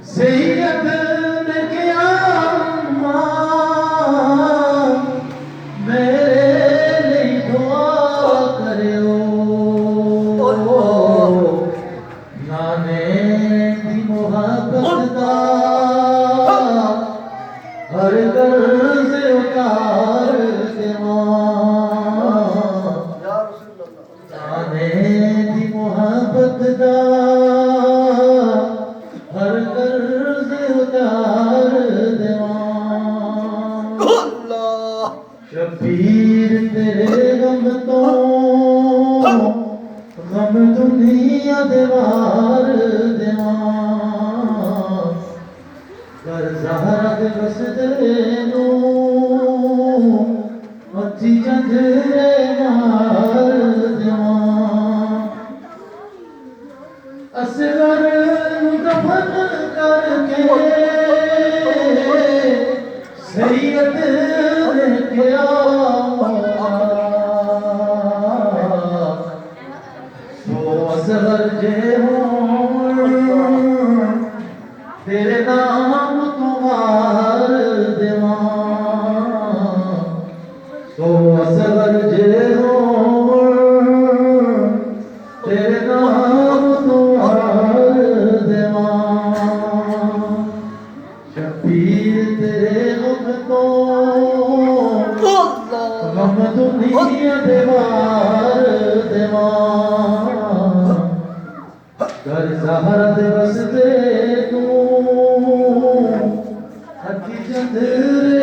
सैयद ने क्या मेरे लिए दुआ करो नाने दी मोहब्बत दा हर कर्ज उतार देवां नाने दी मोहब्बत दा हर कर्ज उतार देवां शबीर तेरे गम तो गम दुनिया देवार देवां कर ज़हरा दे वसदे नू मच्छी चंदरे मार देवां असगर दफन करके सैयद ने क्या सो असगर जे हों तेरे नाम तुम्हार देवां सो असगर जे हों तेरे नाम तुम्हार देवां शबीर तेरे गम तो गम दुनिया देवार देवां कर ज़हरा दे वसदे तू हकी चंदरे